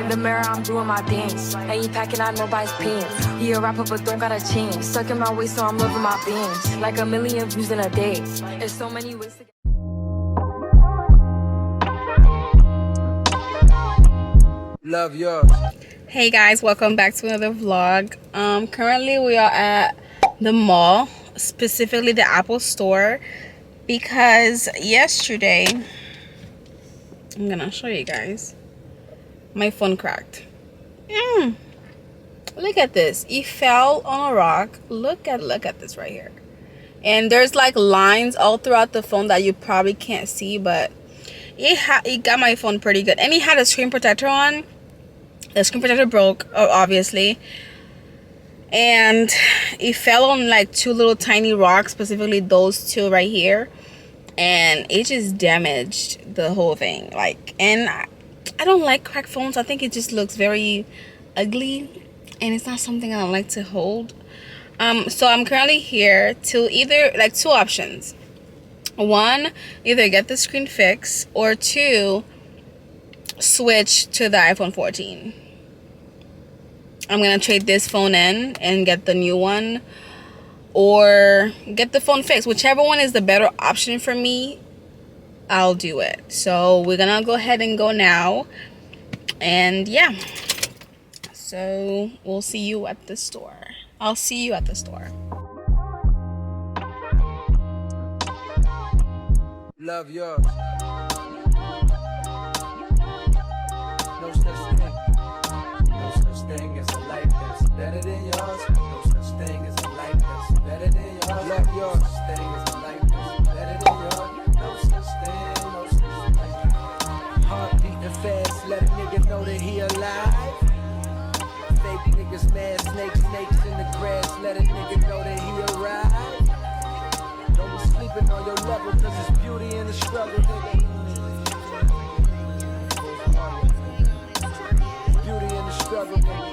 the mirror, I'm doing my dance. Ain't you packing out nobody's pants. He a rapper, but don't got a chance. Stuck in my waist, so I'm loving my bands. Like a million views in a day. There's so many ways to get. Love yours. Hey guys, welcome back to another vlog. Currently we are at the mall, specifically the Apple store, because yesterday, I'm gonna show you guys, my phone cracked. Look at this. It fell on a rock. Look at this right here. And there's like lines all throughout the phone that you probably can't see, but it got my phone pretty good. And it had a screen protector on. The screen protector broke, obviously, and it fell on like two little tiny rocks, specifically those two right here, and it just damaged the whole thing. Like, and I don't like cracked phones. I think it just looks very ugly, and it's not something I like to hold. So I'm currently here to either, like, two options. One, either get the screen fixed, or two, switch to the iPhone 14. I'm gonna trade this phone in and get the new one, or get the phone fixed. Whichever one is the better option for me, I'll do it. So we're gonna go ahead and go now, and yeah, so we'll see you at the store. I'll see you at the store. Love yours. No such thing. No such thing as a life that's better than yours. No such thing as a life that's better than yours. Love yours. No such thing as a life that's better than yours. No such thing. No such thing. Heart beating fast, let a nigga know that he alive. Fake niggas mad, snakes in the grass, let a nigga know that he arrived. Don't be sleeping on your level, cause it's beauty in the struggle, nigga. Beauty in the struggle, nigga.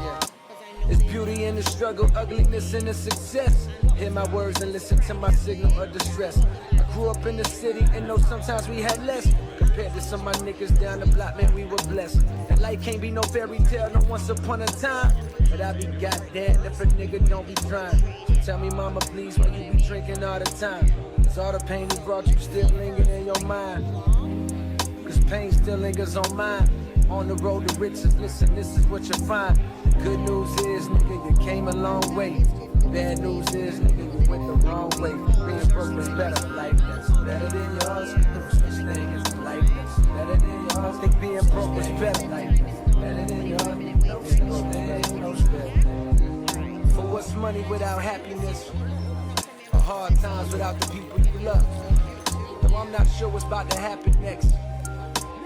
Yeah. It's beauty in the struggle, ugliness in the success. Hear my words and listen to my signal of distress. I grew up in the city and know sometimes we had less. Compared to some of my niggas down the block, man, we were blessed. And life can't be no fairy tale, no once upon a time. But I be goddamn if a nigga don't be trying. So tell me, mama, please, why you be drinking all the time? Cause all the pain he brought you still lingering in your mind. Cause pain still lingers on mine. On the road to riches, listen, this is what you find. The good news is, nigga, you came a long way. Bad news is, nigga, you went the wrong way. Being broke is better, life that's better than yours. No such thing as a life that's better than yours. Think being broke is better, life that's better than yours. No such thing, no such thing. For what's money without happiness? Or hard times without the people you love? Though I'm not sure what's about to happen next.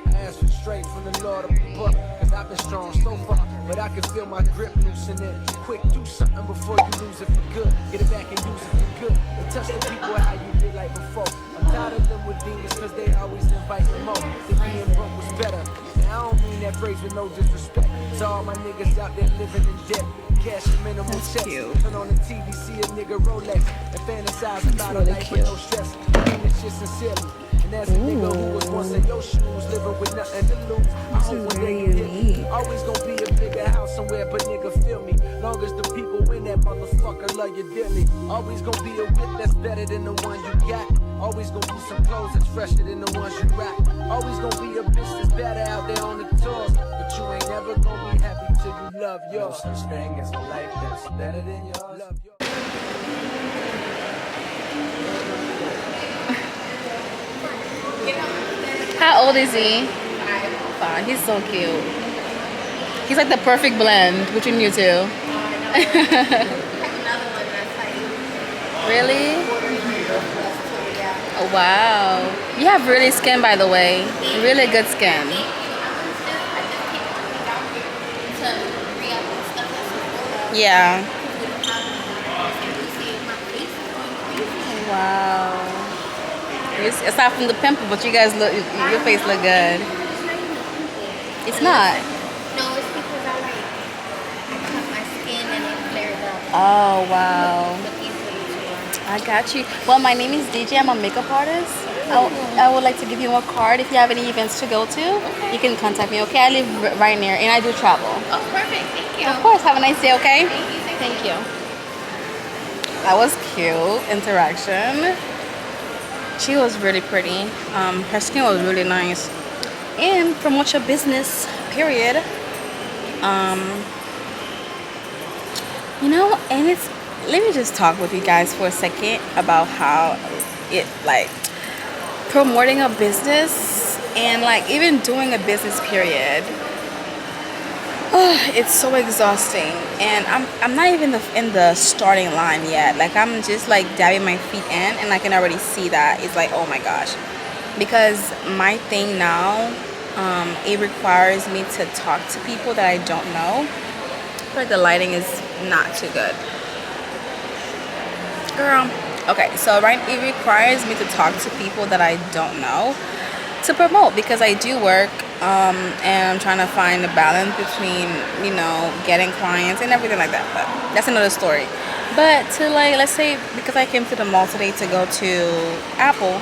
I ask for straight from the Lord above, cause I've been strong so far, but I can feel my grip loosening. Quick, do something before you lose it for good. Get it back and use it for good. And touch the people how you did like before. I'm tired of them with demons, cause they always invite them more. Think being broke was better. Now I don't mean that phrase with no disrespect. To all my niggas out there living in debt. Cash and minimal checks. Turn on the TV, see a nigga Rolex, and fantasize about a life with no stress. I mean this shit sincerely. And as a nigga who was once in your shoes, living with nothing to lose, I hope one day you hit me. Always gonna be a bigger house somewhere, but nigga feel me. Long as the people in that motherfucker love you dearly. Always gonna be a whip that's better than the one you got. Always gonna be some clothes that's fresher than the ones you rock. Always gonna be a bitch that's better out there on the tours. But you ain't never gonna be happy till you love yours. No such thing as a life that's better than yours. Love yours. How old is he? 5. He's so cute. He's like the perfect blend between you two. Really? Oh, wow. You have really skin, by the way. Really good skin. Yeah. Wow. Aside from the pimple, but you guys look, your face look good. It's not. No, it's because I cut my skin and it flares up. Oh, wow. I got you. Well, my name is DJ. I'm a makeup artist. I would like to give you a card if you have any events to go to. You can contact me, okay? I live right near and I do travel. Oh, perfect. Thank you. Of course. Have a nice day, okay? Thank you. That was cute interaction. She was really pretty. Her skin was really nice. And promote your business, period. You know, and it's, let me just talk with you guys for a second about how it, like, promoting a business and like even doing a business, period. It's so exhausting, and I'm not even in the starting line yet. Like, I'm just like dabbing my feet in, and I can already see that it's like, oh my gosh, because my thing now, it requires me to talk to people that I don't know. I feel like the lighting is not too good, girl. Okay, so it requires me to talk to people that I don't know to promote, because I do work, and I'm trying to find a balance between, you know, getting clients and everything like that. But that's another story. But to, like, let's say, because I came to the mall today to go to Apple,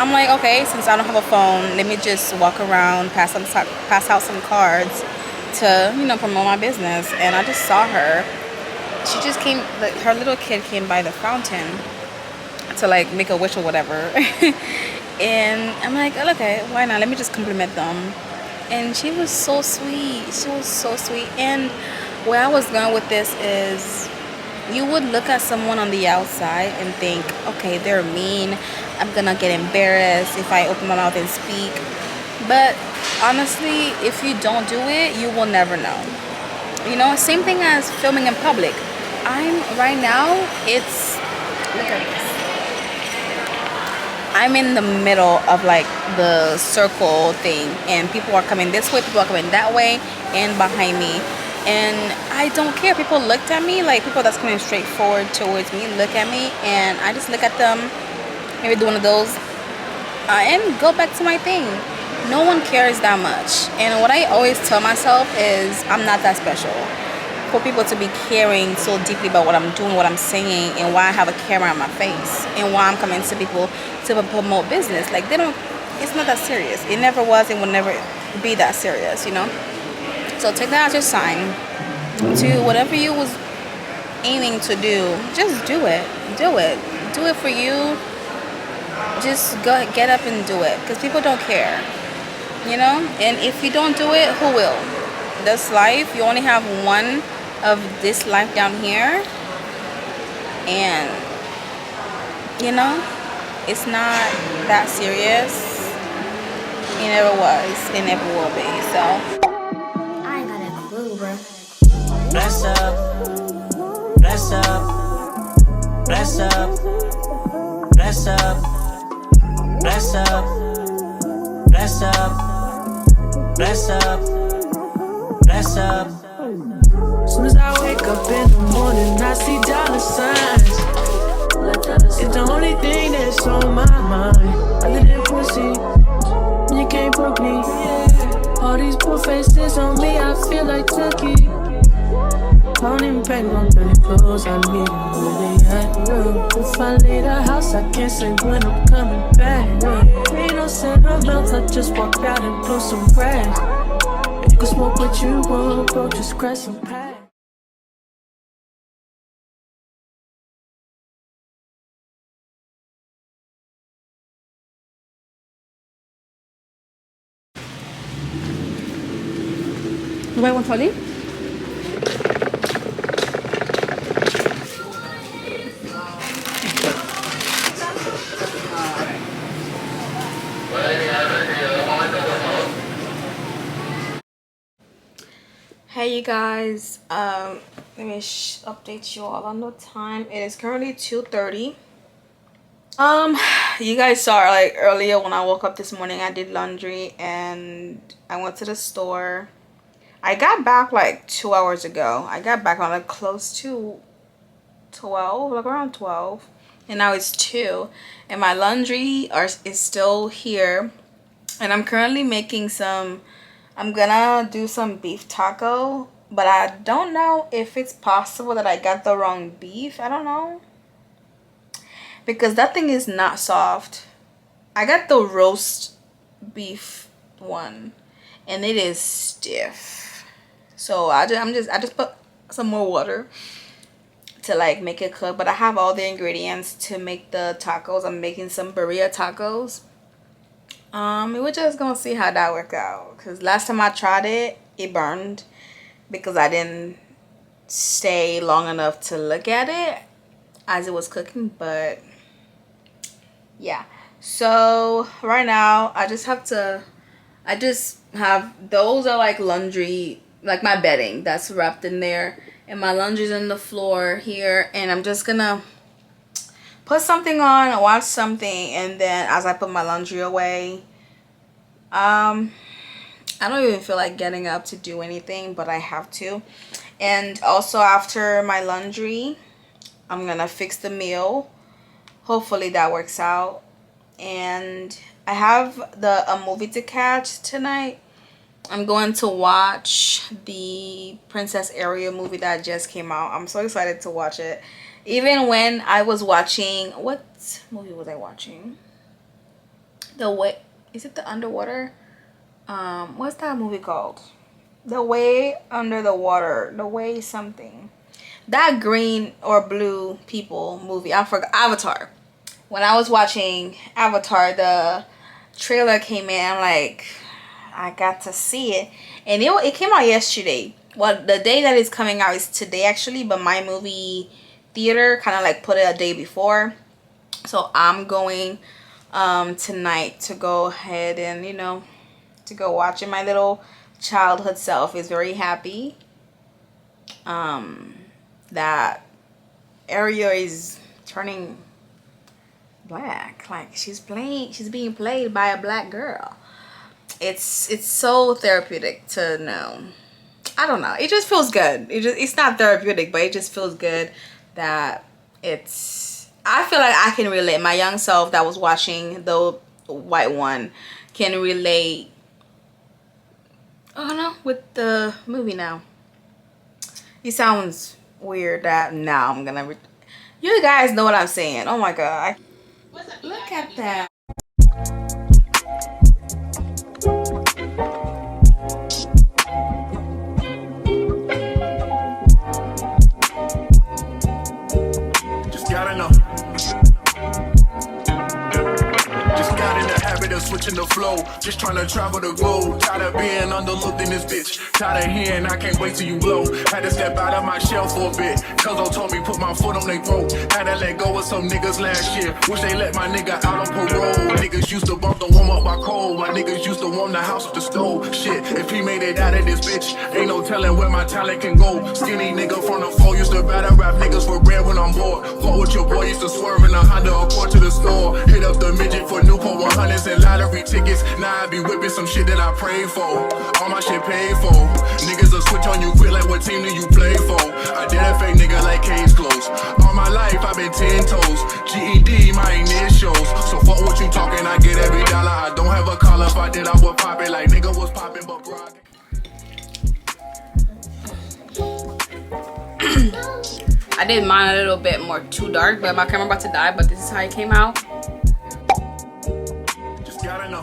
I'm like, okay, since I don't have a phone, let me just walk around, pass out some cards to, you know, promote my business. And I just saw her. She just came, like, her little kid came by the fountain to like make a wish or whatever. And I'm like, okay, why not, let me just compliment them. And she was so sweet. And where I was going with this is, you would look at someone on the outside and think, okay, they're mean, I'm gonna get embarrassed if I open my mouth and speak. But honestly, if you don't do it, you will never know. You know, same thing as filming in public. Right now, it's, look at this, I'm in the middle of like the circle thing, and people are coming this way, people are coming that way, and behind me. And I don't care. People looked at me, like people that's coming straight forward towards me look at me, and I just look at them, maybe do one of those, and go back to my thing. No one cares that much. And what I always tell myself is, I'm not that special for people to be caring so deeply about what I'm doing, what I'm saying, and why I have a camera on my face, and why I'm coming to people to promote business. Like, they don't, it's not that serious. It never was, and will never be that serious, you know? So take that as your sign to whatever you was aiming to do. Just do it. Do it for you. Just go, get up and do it, because people don't care, you know? And if you don't do it, who will? This life, you only have one of this life down here, and you know, it's not that serious. It never was, it never will be. So I ain't got a clue, bro. Bless up, bless up, bless up, bless up, bless up, bless up, bless up, bless up. Soon as I wake up in the morning, I see dollar signs. It's the only thing that's on my mind. Other than pussy, you can't book me. All these poor faces on me, I feel like Turkey. I don't even pay no dirty clothes, I need them where they at. If I leave the house, I can't say when I'm coming back. Ain't no sentiments, I just walk out and blow some grass. You can smoke what you want, bro, just crack some pack. wait, one funny. Hey you guys, let me update you all on the time. It is currently 2:30. You guys saw, like, earlier when I woke up this morning, I did laundry and I went to the store. I got back like 2 hours ago. I got back on like close to 12, like around 12, and now it's 2, and my laundry is still here, and I'm currently making some, I'm gonna do some beef taco, but I don't know if it's possible that I got the wrong beef. I don't know. because that thing is not soft. I got the roast beef one and it is stiff. So I just put some more water to like make it cook, but I have all the ingredients to make the tacos. I'm making some burria tacos. We're just gonna see how that works out, because last time I tried it, it burned because I didn't stay long enough to look at it as it was cooking. But yeah, so right now I just have those are like laundry, like my bedding that's wrapped in there, and my laundry's on the floor here, and I'm just gonna put something on, watch something, and then as I put my laundry away, I don't even feel like getting up to do anything, but I have to. And also after my laundry, I'm gonna fix the meal. Hopefully that works out. And I have a movie to catch tonight. I'm going to watch the Princess Ariel movie that just came out. I'm so excited to watch it. Even when I was watching, what movie was I watching? The Way, is it the underwater? What's that movie called? The Way Under the Water, The Way something. That green or blue people movie, I forgot. Avatar. When I was watching Avatar, the trailer came in. I'm like, I got to see it, and it came out yesterday. Well, the day that it's coming out is today actually, but my movie theater kind of like put it a day before. So I'm going tonight to go ahead and, you know, to go watch it. My little childhood self is very happy that Ariel is turning black. Like she's being played by a black girl. It's so therapeutic to know. I don't know, it just feels good. It's not therapeutic, but it just feels good that I feel like I can relate. My young self that was watching the white one can relate, I don't know, with the movie now. It sounds weird that now I'm gonna you guys know what I'm saying. Oh my god, look at that. Switching the flow, just trying to travel the globe. Tired of being underlooked in this bitch. Tired of hearing I can't wait till you blow. Had to step out of my shell for a bit. Cuzzo told me put my foot on their throat. Had to let go of some niggas last year. Wish they let my nigga out on parole. Niggas used to bump the warm up by cold. My niggas used to warm the house with the stove. Shit, if he made it out of this bitch, ain't no telling where my talent can go. Skinny nigga from the floor used to battle rap niggas for bread when I'm bored. Fought with your boy, used to swerve in a Honda Accord to the store. Hit up the midget for Newport 100s and lottery tickets. Now I be whipping some shit that I prayed for. All my shit paid for. Niggas will switch on you quick like what team do you play for? I did a fake nigga like case closed. All my life I been 10 toes. GED my initials. So fuck what you talking, I get every dollar. I don't have a call, if I did I would pop it like nigga was popping, but bro. I did mine a little bit more too dark, but my camera about to die, but this is how it came out. Gotta know.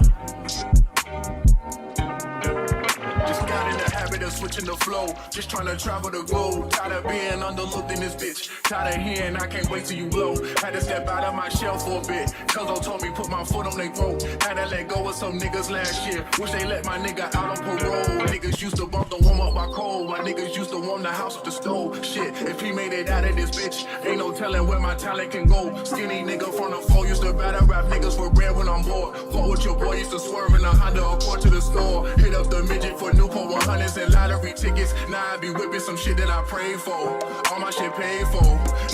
Just got in the habit of switching the flow. Just trying to travel the globe. Tired of being underlooked in this bitch. Tired of hearing I can't wait till you blow. Had to step out of my shell for a bit. Cuzzo told me put my foot on their throat. Had to let go of some niggas last year. Wish they let my nigga out on parole. Niggas used to bump the warm up by cold. My niggas used to warm the house with the stove. Shit, if he made it out of this bitch, ain't no telling where my talent can go. Skinny nigga from the floor used to battle rap niggas for bread when I'm bored. Fought with your boy, used to swerve in a Honda Accord to the store. Hit up the midget for Newport 100s and lottery tickets. Now I be whipping some shit that I prayed for. All my shit paid for.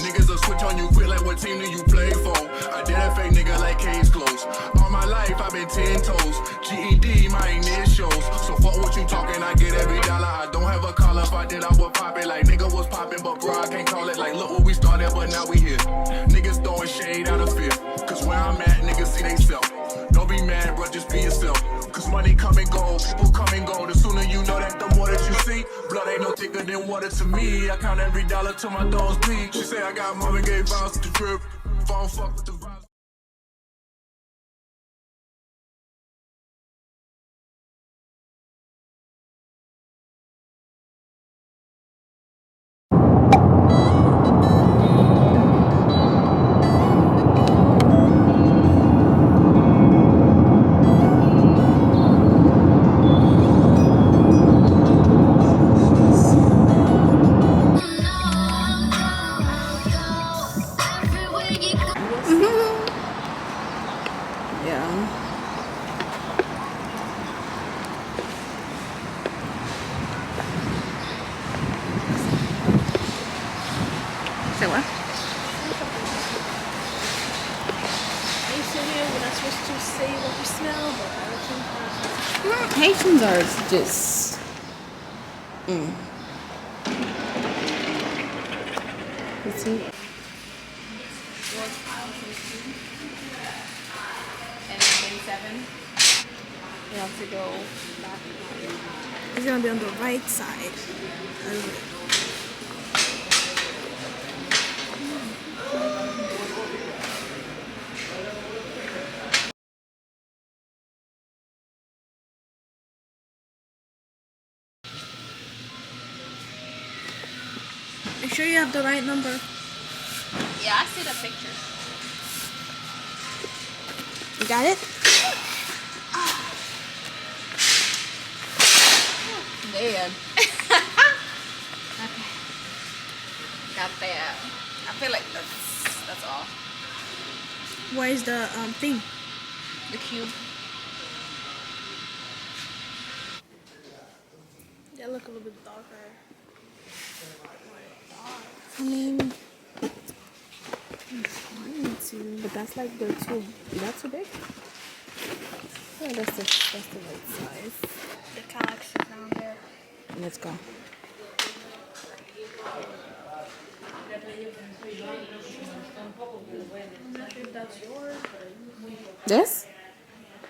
Niggas will switch on you quick like what team do you play for? I did a fake nigga like case closed. All my life I been 10 toes. GED my initials. So fuck what you talking, I get every dollar. I don't have a call, if I did I would pop it like nigga was popping, but bro I can't call it like look where we started, but now we here. Niggas throwing shade out of fear. Cause where I'm at, niggas see they self. Don't be mad, bro, just be yourself. Cause money come and go, people come and go. The sooner you know that, the more that you see. Blood ain't no thicker than water to me. I count every dollar till my thumbs bleed. She say I got mom and gave vows to the drip. If I don't fuck with the vibe. not supposed to say what you smell, but Haitians are just. Let's see. And then 7. We have to go back. It's gonna be on the right side. Make sure you have the right number. Yeah, I see the picture. You got it? Man. Okay. Got that. I feel like that's all. Where's the thing? The cube. They look a little bit darker. I mean, I'm trying to, but that's like the too. Is that too big? Oh, that's the right size. The Calyx is down there. Let's go. I'm not sure if that's yours. This?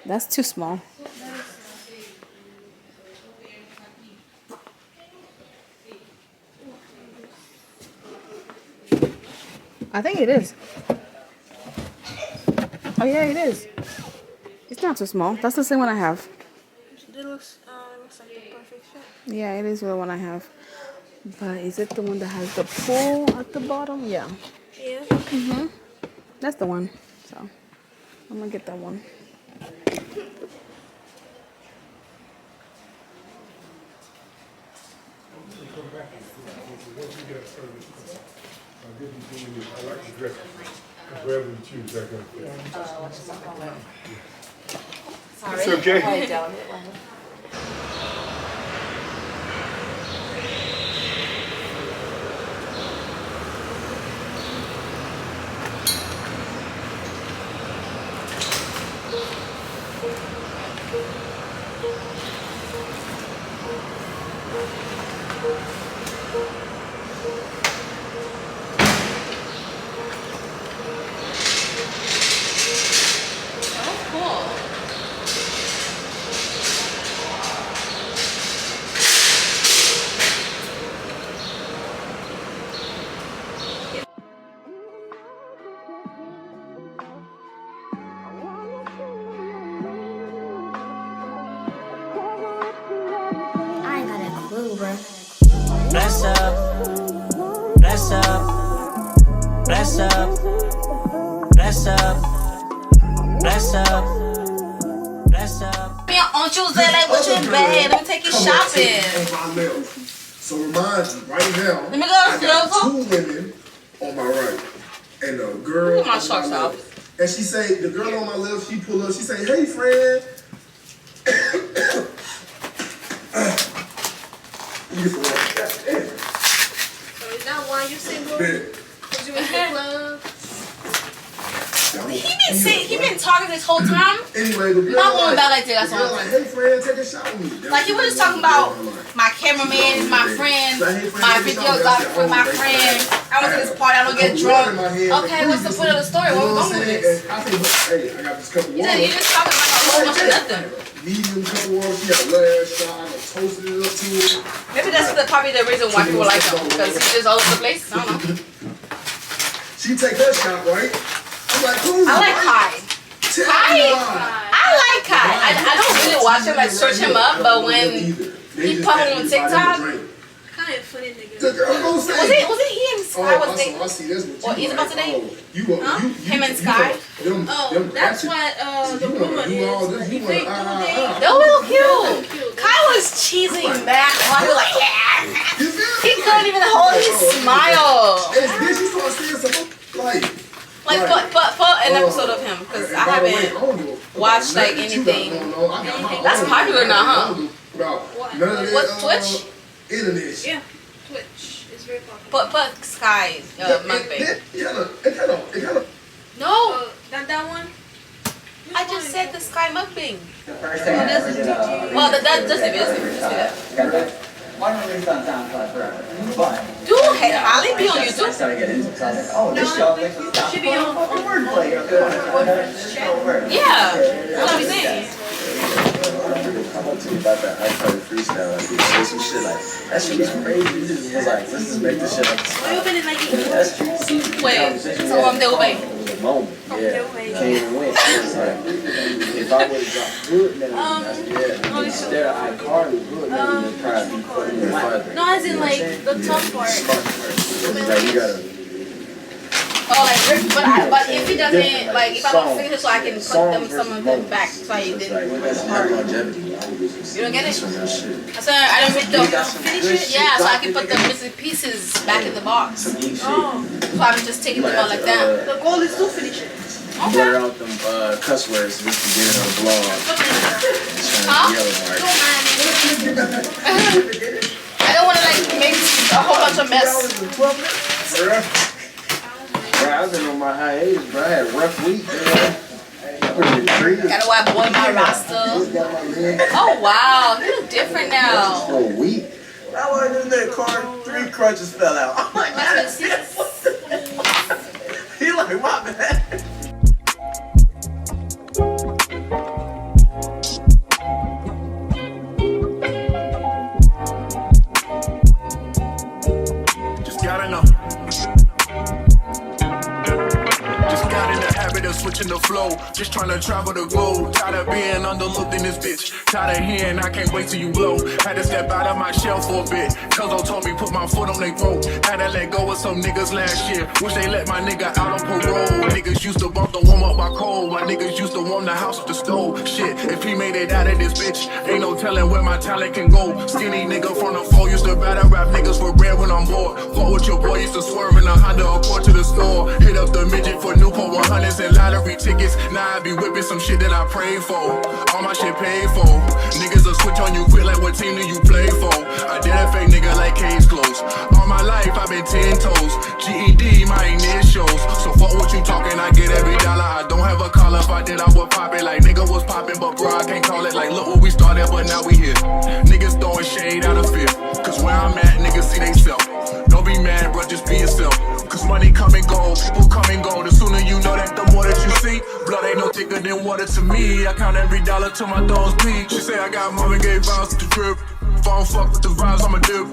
That's too small. I think it is. Oh yeah, it is. It's not too small. That's the same one I have. It looks like the perfect fit. Yeah, it is the one I have. But is it the one that has the pull at the bottom? Yeah. Yeah. Mhm. That's the one. So I'm gonna get that one. I like the dress. Wherever you choose, that kind of thing. Sorry. It's okay. Bless up, bless up, bless up, bless up, bless up, bless up. On Tuesday, like, what you in bed? Let me take you shopping. So remind you, right now, Let me go I got 2 women on my right and a girl Look at my on shorts my off. left. And she say, the girl on my left, she pull up, she say, hey friend. You get the one. That's it. So is that why you single? Because you in the club? He been talking this whole time. Anyway, the girl Not going back like that. That's the girl what I'm like, hey friend, take a shot with me. Like, he was just talking about my cameraman is my friend, my videographer, my friend. I went to this party, I don't get drunk. Okay, what's the point of the story? Where we going with this? I think, hey, I got this cup of water. You just talking about a whole bunch of nothing. Medium cup of water, she got last shot, I toasted it up to her. Maybe that's probably the reason why people like him, because he's just all over the place. I don't know. She take her shot, right? I'm like, who's I like Kai. I like Kai. I don't really watch him, like search him up, but when he pop him on TikTok, Kind of funny nigga. the girl gonna say, was it he and Sky was dating? I see, that's what Or he's about to date? Huh? Him and Sky? That's what the rumor is. They They were real cute. Kai was cheesing back while he was like, yeah. He couldn't even hold his smile. Then she started saying something Like put an episode of him, because I haven't watched like anything. That's popular now, huh? What, Twitch? Internet. Yeah, Twitch is very popular. Put Sky mukbang. It kind of. No, That one? I said the Sky Mukbang. The first thing I ever did, Well, that's just it. Just it. one released on SoundCloud forever. But Dude, Holly be on I YouTube. started getting into it. So I was like, oh, this show makes me stop Should be on wordplay. Yeah, that's what I'm saying. I'm up to you about that iPhone freestyle. Like, say some shit like, that shit was crazy. He just was like, let's just make this shit up. That's true. Wait, so I'm the way. Moment. Yeah. Can't even win. It's like, if I would have dropped good, then instead of iCarly, good, then would probably be putting me farther. No, as in like the tough part. Like, you gotta. Oh, like, but if he doesn't, like, if I don't finish it, so I can put them some of them back, so I did. You don't get it? So I don't put the yeah, so I can put the missing pieces back in the box. Oh, so I'm just taking them out like that. The goal is to finish it. Blur out them cuss words just to get it on the blog. Huh? I don't want to like make a whole bunch of mess. Bro, I've been on my hiatus, bro. I had a rough week, man. Gotta wipe boy my roster. Oh wow, you look different now. For a week. I was in that car, 3 crunches fell out. I'm like, he like, what, man? Just gotta know. Switching the flow, just trying to travel the globe. Tired of being underlooked in this bitch. Tired of hearing I can't wait till you blow. Had to step out of my shell for a bit. Cuzzo told me put my foot on their throat. Had to let go of some niggas last year. Wish they let my nigga out on parole. Niggas used to bump the warm up by cold. My niggas used to warm the house with the stove. Shit, if he made it out of this bitch, ain't no telling where my talent can go. Skinny nigga from the floor used to battle rap niggas for bread when I'm bored. Fought with your boy, used to swerve in a Honda Accord to the store. Hit up the midget for Newport 100s and lottery tickets. Now I be whipping some shit that I prayed for. All my shit paid for. Niggas will switch on you quick like what team do you play for? I did a fake nigga like case closed. All my life I been 10 toes. GED my initials. So fuck what you talking, I get every dollar. I don't have a call, if I did I would pop it. Like nigga was popping, but bro I can't call it. Like look where we started, but now we here. Niggas throwing shade out of fear. Cause where I'm at, niggas see they self. Don't be mad, bro, just be yourself. Cause money come and go, people come and go. The sooner you know that, the more that you see. Blood ain't no thicker than water to me. I count every dollar till my dogs bleed. She say I got mom and gave vows to the drip. If I don't fuck with the vibes, I'ma dip.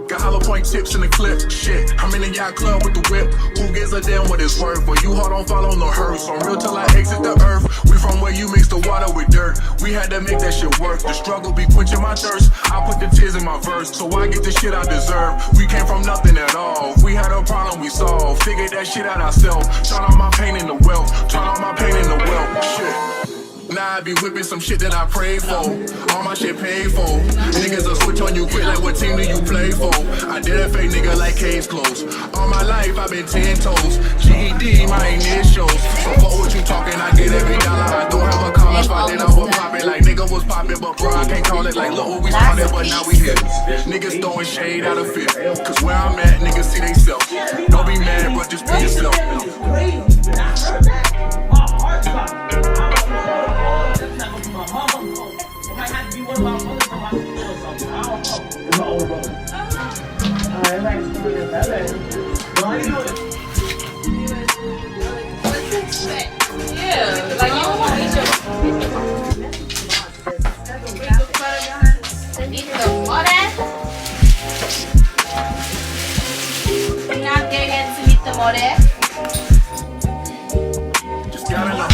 Got hollow point tips in the clip. Shit, I'm in the yacht club with the whip. Who gives a damn what it's worth? But you hard don't follow no hearse. I'm real till I exit the earth. We from where you mix the water with dirt. We had to make that shit work. The struggle be quenching my thirst. I put the tears in my verse, so I get the shit I deserve. We came from nothing at all. If we had a problem, we solved. Figured that shit out ourselves. Turn on my pain into wealth. Turn on my pain into wealth. Shit. Now I be whipping some shit that I prayed for. All my shit paid for. Niggas will switch on you quick like what team do you play for? I did a fake nigga like case closed. All my life I been 10 toes. GED my initials. So fuck what you talking, I get every dollar. I don't have a call, if I did I would pop it. Like nigga was popping, but bro I can't call it. Like look where we started, but now we here. Niggas throwing shade out of fear. Cause where I'm at, niggas see they self. Don't be mad, but just be yourself. Yeah, like you don't want to eat your You're not there yet to meet the more. Just gotta know.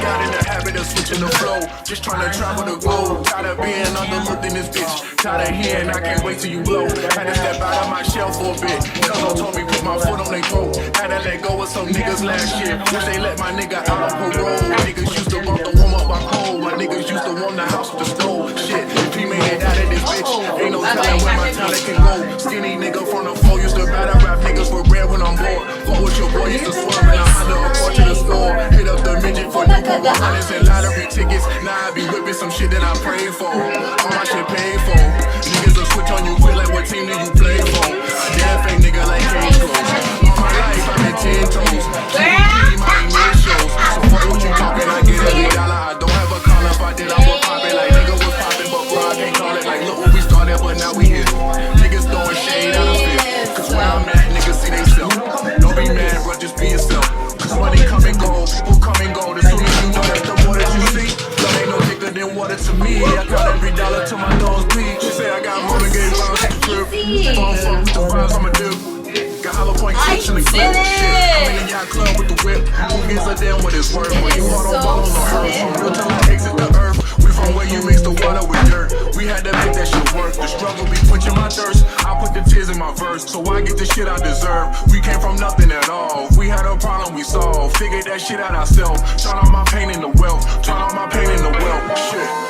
Got in the habit of switching the flow. Just trying to travel the globe. Tired of being underlooked in this bitch. Tired of hearing I can't wait till you blow. Had to step out of my shell for a bit. Cuzzo told me put my foot on their throat. Had to let go of some niggas last year. Wish they let my nigga out on parole. Niggas used to bump the warm up by cold. My niggas used to warm the house with the stove. Shit, if he made it out of this bitch, ain't no telling where my talent can go. Skinny nigga from the floor used to battle rap niggas for bread when I'm bored. Fuck with your boy, used to swerve in a Honda Accord to the store. Hit up the midget for Newport 100s and lottery tickets. Now I be whipping some shit that I prayed for. All my shit paid for. Niggas will switch on you quick like what team do you play for? I did a fake nigga like case closed. All my life I been 10 toes. GED my in the clip. Shit, I'm in the yacht club with the whip. Who gives a damn what it's worth? When you hold on, ball on the earth. From real till I exit the earth. We from where you mix the water with dirt. We had to make that shit work. The struggle be quenching my thirst. I put the tears in my verse, so I get the shit I deserve. We came from nothing at all. If we had a problem, we solved. Figured that shit out ourselves. Turn on my pain into wealth. Turn on my pain into wealth. Shit.